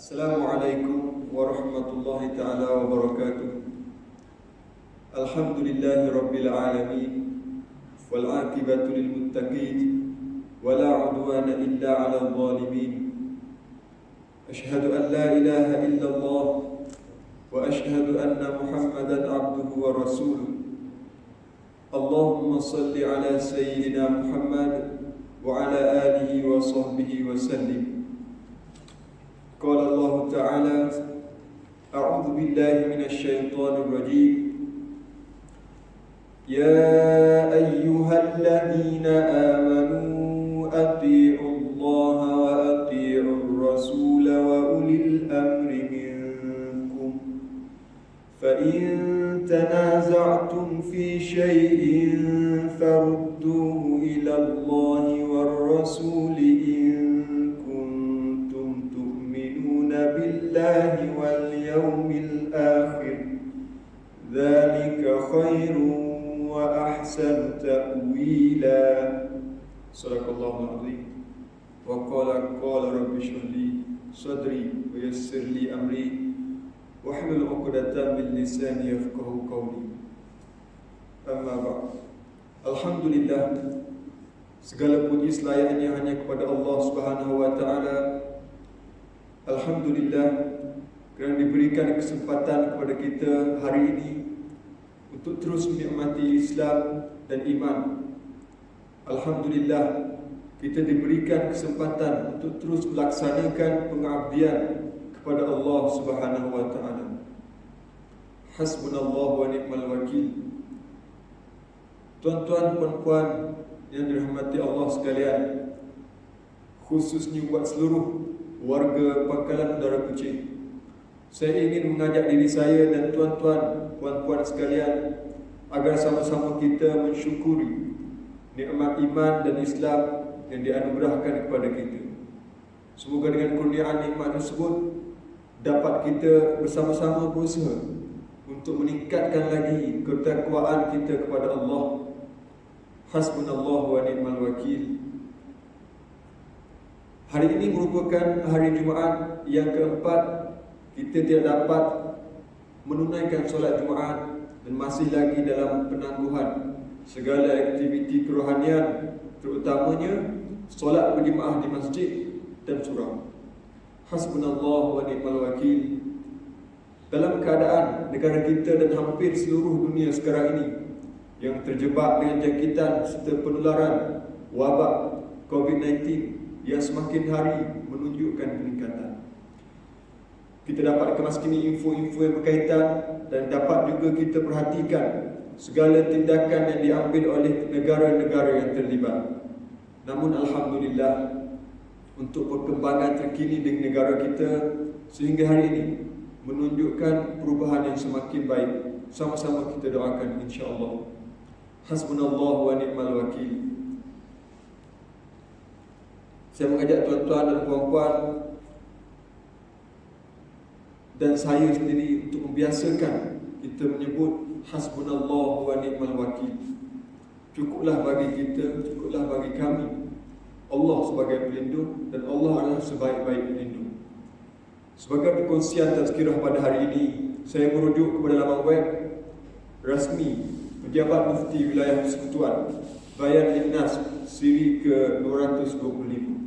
Assalamualaikum warahmatullahi ta'ala wabarakatuh. Alhamdulillahi rabbil alamin, wal aqibatu lil muttaqin, wala udwana illa 'alal zalimin. Ashhadu an la ilaha illallah wa ashhadu anna Muhammadan 'abduhu wa rasuluh. Allahumma salli ala sayyidina Muhammad wa ala alihi wa sahbihi wa sallim. Qala Allah Ta'ala, a'udzu billahi minasy syaithanir rajim. Ya ayyuhalladzina amanu atti'u Allah wa atti'ur rasul wa ulil amri minkum. Fa in tanaza'tum fi syai'in farudduhu ila Allah war rasul billahi wal yawmil akhir, dzalika khairun wa ahsanu ta'wila. Shadaqallahul azim. Wa qala rabbi shrah li sadri wa yassir li amri wahlul 'uqdatam min lisani yafqahu qawli. Amma ba'd. Alhamdulillah, segala puji selayaknya hanya kepada Allah Subhanahu wa taala. Alhamdulillah kerana diberikan kesempatan kepada kita hari ini untuk terus menikmati Islam dan iman. Alhamdulillah kita diberikan kesempatan untuk terus melaksanakan pengabdian kepada Allah Subhanahu wa taala. Hasbunallahu wa ni'mal wakil. Tuan-tuan puan-puan yang dirahmati Allah sekalian, khususnya buat seluruh warga Pangkalan Udara Kuching, saya ingin mengajak diri saya dan tuan-tuan, puan-puan sekalian agar sama-sama kita mensyukuri nikmat iman dan Islam yang dianugerahkan kepada kita. Semoga dengan kurniaan nikmat tersebut dapat kita bersama-sama berusaha untuk meningkatkan lagi ketakwaan kita kepada Allah. Hasbunallahu wa ni'mal wakil. Hari ini merupakan hari Jumaat yang keempat kita tidak dapat menunaikan solat Jumaat dan masih lagi dalam penangguhan segala aktiviti kerohanian, terutamanya solat berjemaah di masjid dan surau. Hasbunallahu wa ni'mal wakil. Dalam keadaan negara kita dan hampir seluruh dunia sekarang ini yang terjebak dengan jangkitan serta penularan wabak COVID-19 yang semakin hari menunjukkan peningkatan, kita dapat kemaskini info-info yang berkaitan dan dapat juga kita perhatikan segala tindakan yang diambil oleh negara-negara yang terlibat. Namun Alhamdulillah, untuk perkembangan terkini di negara kita sehingga hari ini menunjukkan perubahan yang semakin baik. Sama-sama kita doakan insya-Allah. Hasbunallahu wa ni'mal wakil. Saya mengajak tuan-tuan dan puan-puan dan saya sendiri untuk membiasakan kita menyebut hasbunallahu wa ni'mal wakil. Cukuplah bagi kita, cukuplah bagi kami Allah sebagai pelindung dan Allah adalah sebaik-baik pelindung. Sebagai perkongsian tazkirah pada hari ini, saya merujuk kepada laman web rasmi Pejabat Mufti Wilayah Persekutuan Bayan Linnas siri ke-225.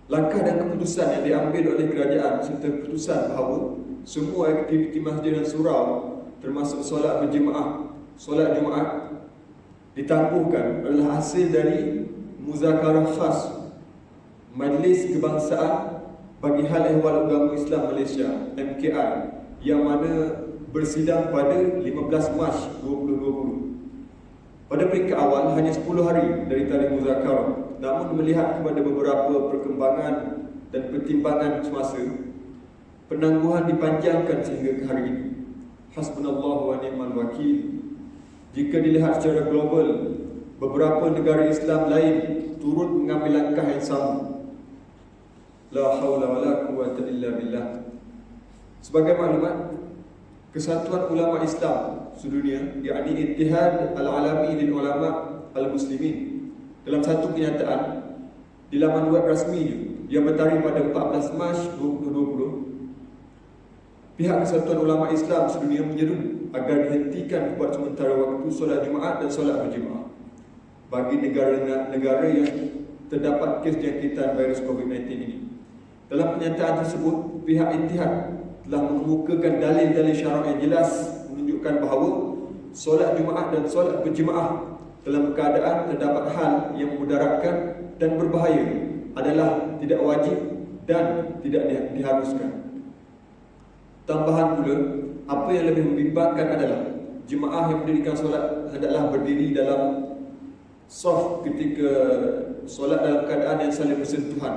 Langkah dan keputusan yang diambil oleh kerajaan serta keputusan bahawa semua aktiviti masjid dan surau termasuk solat berjemaah, solat Jumaat ditangguhkan adalah hasil dari muzakarah khas Majlis Kebangsaan bagi Hal Ehwal Agama Islam Malaysia MKI yang mana bersidang pada 15 Mac 2020. Pada peringkat awal hanya 10 hari dari tarikh muzakarah, namun melihat kepada beberapa perkembangan dan pertimbangan semasa, penangguhan dipanjangkan sehingga ke hari ini. Hasbunallahu wa ni'mal wakil. Jika dilihat secara global, beberapa negara Islam lain turut mengambil langkah yang sama. La haula wa la quwwata illa billah. Sebagai maklumat, Kesatuan Ulama Islam sedunia, yakni Ittihad Al-Alami lil Ulama Al-Muslimin, dalam satu kenyataan di laman web rasminya yang bertarikh pada 14 Mac 2020, pihak Kesatuan Ulama Islam Sedunia menyeru agar dihentikan buat sementara waktu solat Jumaat dan solat berjemaah bagi negara-negara yang terdapat kes jangkitan virus COVID-19 ini. Dalam pernyataan tersebut, pihak Ittihad telah mengemukakan dalil-dalil syarak yang jelas menunjukkan bahawa solat Jumaat dan solat berjemaah dalam keadaan terdapat hal yang memudaratkan dan berbahaya adalah tidak wajib dan tidak diharuskan. Tambahan pula, apa yang lebih membimbangkan adalah jemaah yang mendirikan solat hendaklah berdiri dalam saf ketika solat dalam keadaan yang saling bersentuhan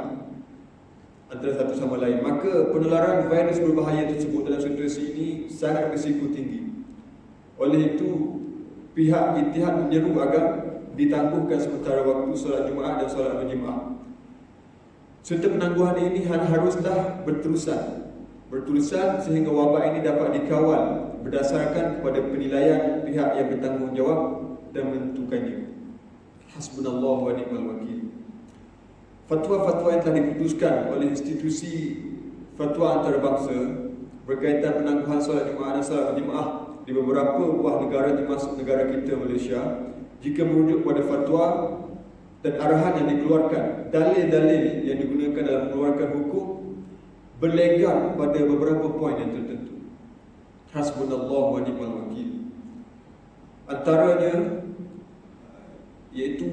antara satu sama lain. Maka penularan virus berbahaya tersebut dalam situasi ini sangat berisiko tinggi. Oleh itu, pihak Ittihad menyeru agar ditangguhkan sementara waktu solat Jumaat dan solat berjemaah. Serta penangguhan ini haruslah berterusan sehingga wabak ini dapat dikawal berdasarkan kepada penilaian pihak yang bertanggungjawab dan menentukannya. Hasbunallahu wa ni'mal wakil. Fatwa-fatwa yang telah diputuskan oleh institusi fatwa antarabangsa berkaitan penangguhan solat Jumaat dan solat berjemaah di beberapa buah negara termasuk negara kita Malaysia, jika merujuk pada fatwa dan arahan yang dikeluarkan, dalil-dalil yang digunakan dalam mengeluarkan hukum berlegar pada beberapa poin yang tertentu. Hasbunallahu wa ni'mal wakil. Antaranya iaitu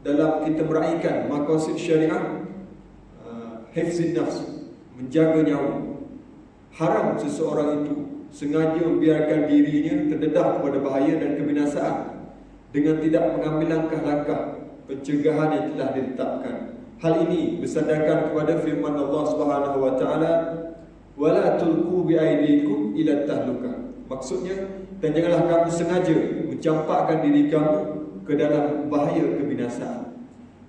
dalam kita meraihkan maqasid syariah, hifzin nafs, menjaga nyawa. Haram seseorang itu sengaja membiarkan dirinya terdedah kepada bahaya dan kebinasaan dengan tidak mengambil langkah-langkah pencegahan yang telah ditetapkan. Hal ini bersandarkan kepada firman Allah Subhanahu wa taala, "Wala tulqu biaydikum ila tahlukah." Maksudnya, dan janganlah kamu sengaja mencampakkan diri kamu ke dalam bahaya kebinasaan.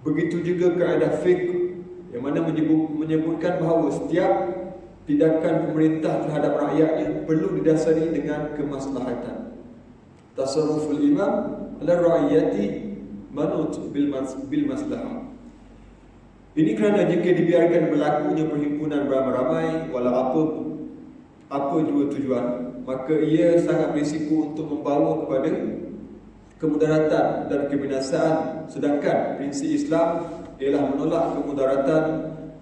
Begitu juga kaedah fiqh yang mana menyebutkan bahawa setiap tindakan pemerintah terhadap rakyatnya perlu didasari dengan kemaslahatan. Tasarruful imam ala ra'iyati manut bil maslahah. Ini kerana jika dibiarkan berlakunya perhimpunan beramai-ramai walau apa jua tujuan, maka ia sangat berisiko untuk membawa kepada kemudaratan dan kebinasaan. Sedangkan prinsip Islam ialah menolak kemudaratan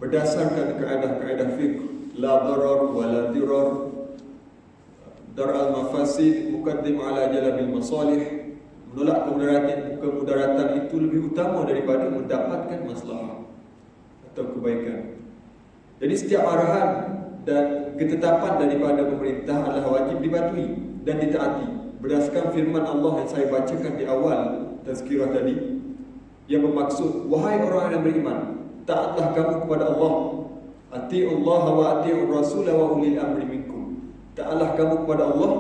berdasarkan kaedah-kaedah fiqh, la darar wa la dirar, dar al-mafasid muqaddim ala jalbil masalih. Menolak kemudaratan itu lebih utama daripada mendapatkan maslahah atau kebaikan. Jadi setiap arahan dan ketetapan daripada pemerintah adalah wajib dipatuhi dan ditaati berdasarkan firman Allah yang saya bacakan di awal tazkirah tadi, yang bermaksud, wahai orang yang beriman, taatlah kamu kepada Allah, ati'ullah wa ati'ur rasul wa ulil amri minkum. Taatlah kamu kepada Allah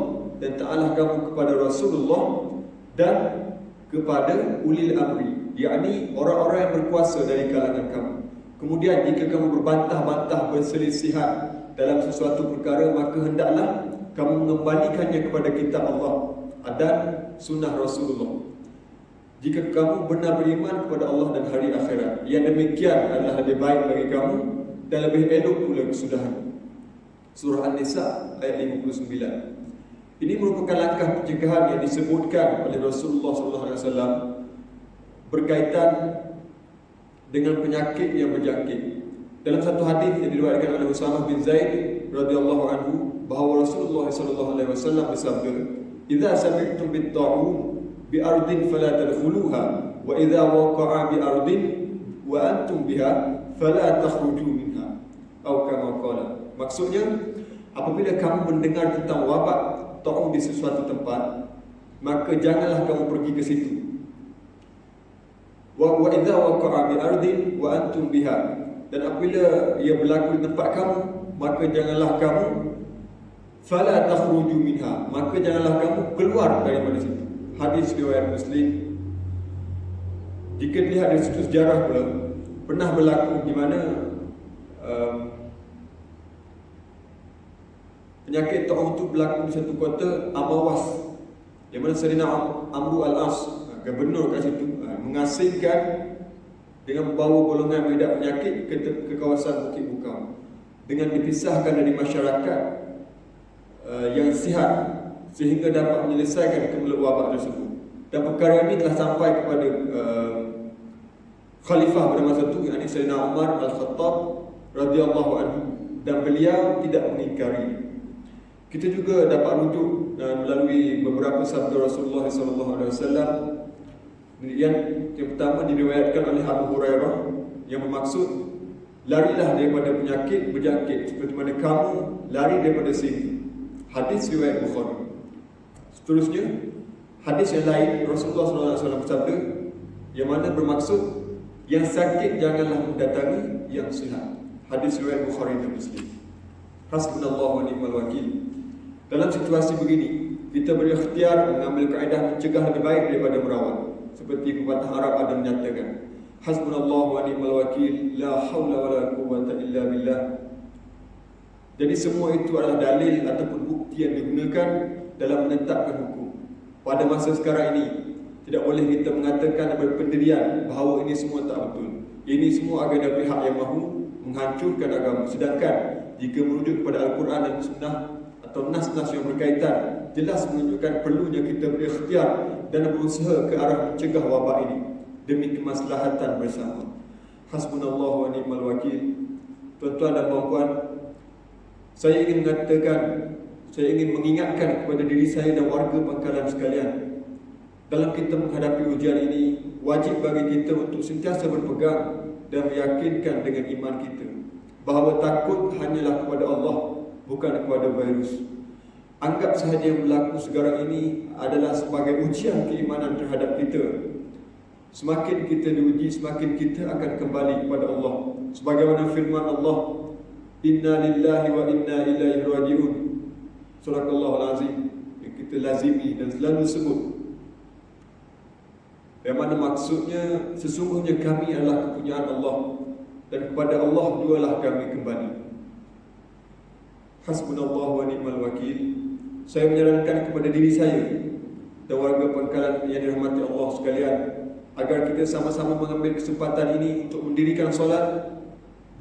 dan taatlah kamu kepada Rasulullah dan kepada ulil amri, yakni orang-orang yang berkuasa dari kalangan kamu. Kemudian jika kamu berbantah-bantah berselisihan dalam sesuatu perkara, maka hendaklah kamu mengembalikannya kepada kitab Allah dan sunnah Rasulullah. Jika kamu benar beriman kepada Allah dan hari akhirat, yang demikian adalah lebih baik bagi kamu dan lebih elok pula kesudahan. Surah An-Nisa ayat 59. Ini merupakan langkah pencegahan yang disebutkan oleh Rasulullah SAW berkaitan dengan penyakit yang berjangkit. Dalam satu hadis yang diriwayatkan oleh Usamah bin Zaid radhiyallahu anhu, bahawa Rasulullah SAW bersabda, "Idza sami'tum bit-ta'un bi ardin fala tadkhuluha wa idza waqa'a bi ardin wa antum biha fala takhruju minha." Atau kama qala. Maksudnya, apabila kamu mendengar tentang wabak ta'un di sesuatu tempat, maka janganlah kamu pergi ke situ. Wa idza waqa'a bi ardin wa antum biha. Dan apabila ia berlaku di tempat kamu, maka janganlah kamu fala takhruju minha, maka janganlah kamu keluar daripada situ. Hadis riwayat Muslim. Jika dilihat dari situ sejarah pula, pernah berlaku di mana penyakit ta'un itu berlaku di satu kota Amawas, yang mana Sayyidina Amru al-As, gubernur kat situ, mengasingkan dengan membawa golongan mengidap penyakit ke kawasan Bukit Bukau, dengan dipisahkan dari masyarakat yang sihat sehingga dapat menyelesaikan kemelut wabak tersebut. Dan perkara ini telah sampai kepada khalifah pada masa itu, yakni Sayyidina Umar Al-Khattab radhiyallahu anhu, dan beliau tidak mengingkari. Kita juga dapat rujuk melalui beberapa sabda Rasulullah SAW. Yang pertama diriwayatkan oleh Abu Hurairah yang bermaksud, larilah daripada penyakit berjangkit seperti mana kamu lari daripada sini. Hadis riwayat Bukhari. Seterusnya, hadis yang lain Rasulullah SAW bersabda yang mana bermaksud, yang sakit janganlah mendatangi yang sihat. Hadis riwayat Bukhari dan Muslim. Hasbunallahu wa ni'mal wakil. Dalam situasi begini, kita berikhtiar mengambil kaedah mencegah lebih baik daripada merawat. Seperti pepatah Arab ada menyatakan, hasbunallahu wa ni'mal wakil, la haula wa la quwwata illa billah. Jadi semua itu adalah dalil ataupun bukti yang digunakan dalam menetapkan hukum. Pada masa sekarang ini, tidak boleh kita mengatakan berpendirian bahawa ini semua tak betul. Ini semua agenda pihak yang mahu menghancurkan agama. Sedangkan jika merujuk kepada Al-Quran dan Sunnah atau nas-nas yang berkaitan, jelas menunjukkan perlunya kita berikhtiar dan berusaha ke arah mencegah wabak ini demi kemaslahatan bersama. Hasbunallahu wa ni'mal wakil. Tuan-tuan dan puan-puan, saya ingin mengingatkan kepada diri saya dan warga Pangkalan sekalian, dalam kita menghadapi ujian ini, wajib bagi kita untuk sentiasa berpegang dan meyakinkan dengan iman kita bahawa takut hanyalah kepada Allah, bukan kepada virus. Anggap sahaja yang berlaku sekarang ini adalah sebagai ujian keimanan terhadap kita. Semakin kita diuji, semakin kita akan kembali kepada Allah. Sebagaimana firman Allah, Inna lillahi wa inna ilaihi raji'un. Surahallahul azim, yang kita lazimi dan selalu sebut. Yang mana maksudnya, sesungguhnya kami adalah kepunyaan Allah, dan kepada Allah jualah kami kembali. Hasbunallahu wa ni'mal wakil. Saya menyarankan kepada diri saya dan warga Pangkalan yang dirahmati Allah sekalian, agar kita sama-sama mengambil kesempatan ini untuk mendirikan solat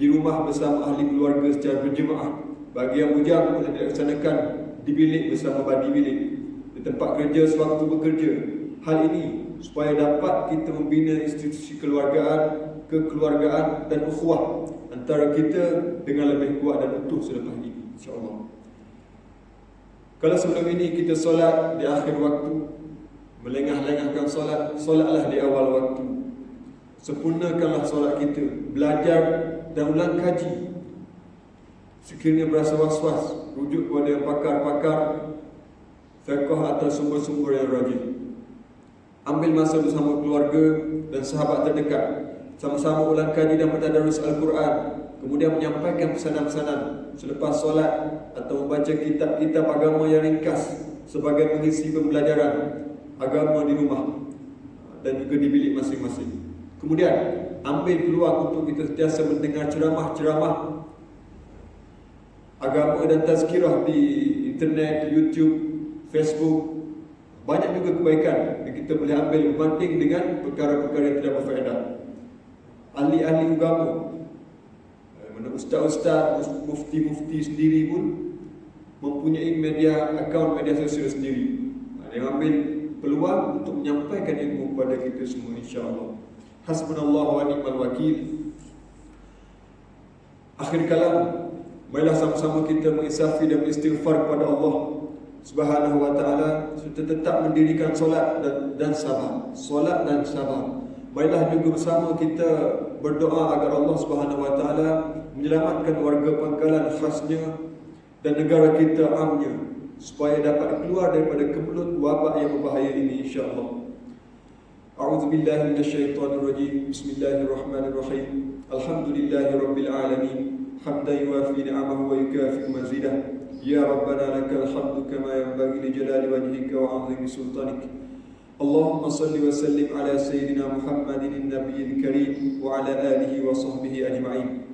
di rumah bersama ahli keluarga secara berjemaah. Bagi yang bujang boleh dilaksanakan di bilik bersama badi bilik, di tempat kerja sewaktu bekerja. Hal ini supaya dapat kita membina institusi kekeluargaan dan ukhuwah antara kita dengan lebih kuat dan utuh selepas ini, insya-Allah. Kalau sebelum ini kita solat di akhir waktu, melengah-lengahkan solat, solatlah di awal waktu. Sempurnakanlah solat kita, belajar dan ulang kaji. Sekiranya berasa was-was, rujuk kepada pakar-pakar fiqh atau sumber-sumber yang rajin. Ambil masa bersama keluarga dan sahabat terdekat, sama-sama ulang kaji dan bertadarus Al-Quran, kemudian menyampaikan pesanan-pesanan selepas solat atau membaca kitab-kitab agama yang ringkas sebagai mengisi pembelajaran agama di rumah dan juga di bilik masing-masing. Kemudian ambil peluang untuk kita sentiasa mendengar ceramah-ceramah agama dan tazkirah di internet, YouTube, Facebook. Banyak juga kebaikan yang kita boleh ambil berbanding dengan perkara-perkara yang tidak berfaedah. Ahli-ahli agama, ustaz-ustaz, mufti-mufti sendiri pun mempunyai akaun media sosial sendiri. Dia ambil peluang untuk menyampaikan ilmu kepada kita semua, insya-Allah. Hasbunallahu wa ni'mal wakil. Akhir kalam, marilah sama-sama kita mengisafi dan beristighfar kepada Allah Subhanahu wa ta'ala, serta tetap mendirikan solat dan sabar. Solat dan sabar. Marilah juga bersama kita berdoa agar Allah Subhanahu wa ta'ala menyelamatkan warga Pangkalan khasnya dan negara kita amnya, supaya dapat keluar daripada kemelut wabak yang berbahaya ini, insya-Allah. A'udzubillahi minasyaitonir rajim. Bismillahirrahmanirrahim. Alhamdulillahirabbil alamin. Hamdan yuwafi ni'amahu wa yukafi mazidah. Ya Rabbana lakal hamdu kama yanbaghi li jalali wajhika wa 'azimi sultanik. Allahumma salli wa sallim ala sayyidina Muhammadin an-nabiyil karim wa ala alihi wa sahbihi ajma'in.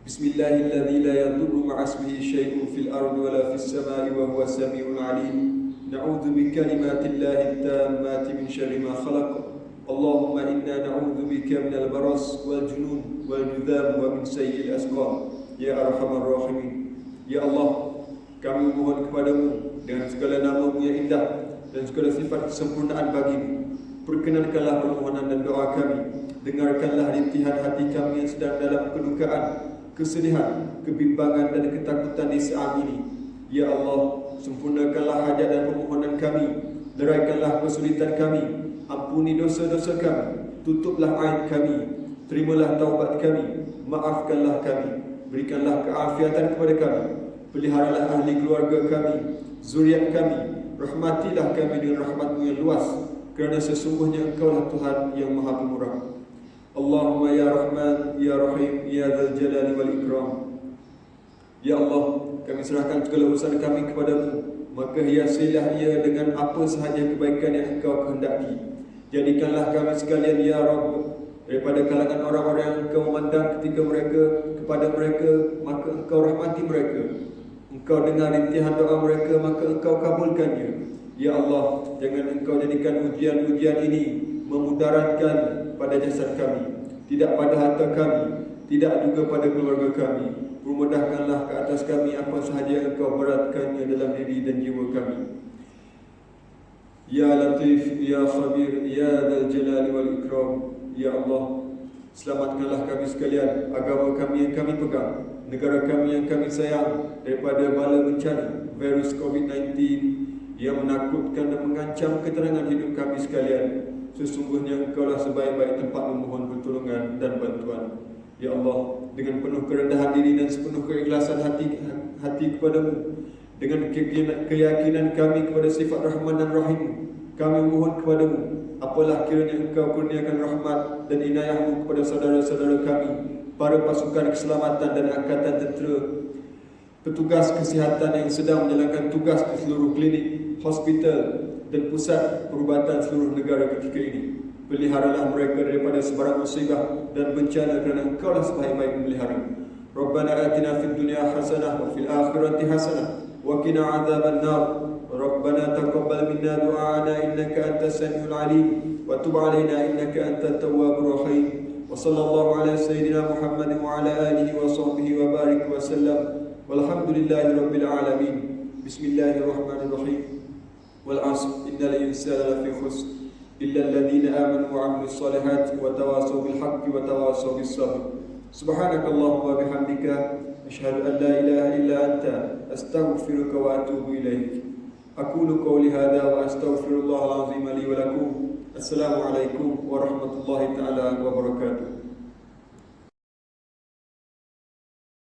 Bismillahilladzi la yadurru ma'a ismihi syai'un fil ardi wa la fis samai wa huwas samiul 'alim. Na'udzu bi kalimatillahi tammati min syarri ma khalaq Allahumma inna na'udzubika minal baras wal junun wal judham wa min sayyi'il asqam ya arhamar rahimin. Ya Allah, kami mohon kepadamu dengan segala nama-Mu yang indah dan segala sifat kesempurnaan bagi-Mu. Perkenankanlah permohonan dan doa kami. Dengarkanlah rintihan hati kami yang sedang dalam kedukaan, kesedihan, kebimbangan dan ketakutan di saat ini. Ya Allah, sempurnakanlah hajat dan permohonan kami. Leraikanlah kesulitan kami. Ampuni dosa-dosa kami. Tutuplah aib kami. Terimalah taubat kami. Maafkanlah kami. Berikanlah keafiatan kepada kami. Peliharalah ahli keluarga kami, zuriat kami. Rahmatilah kami dengan rahmat-Mu yang luas, kerana sesungguhnya Engkau-lah Tuhan yang Maha Pemurah. Allahumma ya Rahman, ya Rahim, ya Dzal Jalali wal Ikram. Ya Allah, kami serahkan segala urusan kami kepadamu. Maka hiasilah ia dengan apa sahaja kebaikan yang Engkau kehendaki. Jadikanlah kami sekalian ya Rabb daripada kalangan orang-orang yang Engkau memandang ketika mereka kepada mereka, maka Engkau rahmati mereka. Engkau dengar rintihan doa mereka, maka Engkau kabulkannya. Ya Allah, jangan Engkau jadikan ujian-ujian ini memudaratkan pada jasad kami, tidak pada harta kami, tidak juga pada keluarga kami. Permudahkanlah ke atas kami apa sahaja yang Engkau beratkannya dalam diri dan jiwa kami. Ya Latif, Ya Khabir, Ya Dzal Jalali wal Ikram. Ya Allah, selamatkanlah kami sekalian, agama kami yang kami pegang, negara kami yang kami sayang daripada bala bencana virus COVID-19 yang menakutkan dan mengancam keterangan hidup kami sekalian. Sesungguhnya Engkau-lah sebaik-baik tempat memohon pertolongan dan bantuan. Ya Allah, dengan penuh kerendahan diri dan sepenuh keikhlasan hati kepadamu, dengan keyakinan kami kepada sifat Rahman dan Rahim, kami mohon kepadamu, apalah kiranya Engkau kurniakan rahmat dan inayah-Mu kepada saudara-saudara kami, para pasukan keselamatan dan angkatan tentera, petugas kesihatan yang sedang menjalankan tugas di seluruh klinik, hospital dan pusat perubatan seluruh negara ketika ini. Peliharalah mereka daripada sebarang musibah dan bencana, kerana Engkau-lah sebaik-baik memelihara. Rabbana atina fid dunya hasanah wa fil akhirati hasanah wa qina adzaban nar. Rabbana taqabbal minna du'ana innaka antas samiul alim wa tub 'alaina innaka antat tawwabur rahim. Wa sallallahu ala sayyidina Muhammad wa ala alihi wa sahbihi wa barik wa sallam. Walhamdulillahi rabbil alamin. Bismillahirrahmanirrahim. Wal 'asr innal insana lafi khusr illa alladhina amanu wa 'amilus solihati wa tawasaw bil haqqi wa tawasaw bis sabr. Subhanakallahumma wa bihamdika asyhadu an la ilaha illa anta astaghfiruka wa atubu ilaik. Aqulu qawli hadha wa astaghfirullahal azim li wa lakum. Assalamu alaikum warahmatullahi taala wabarakatuh.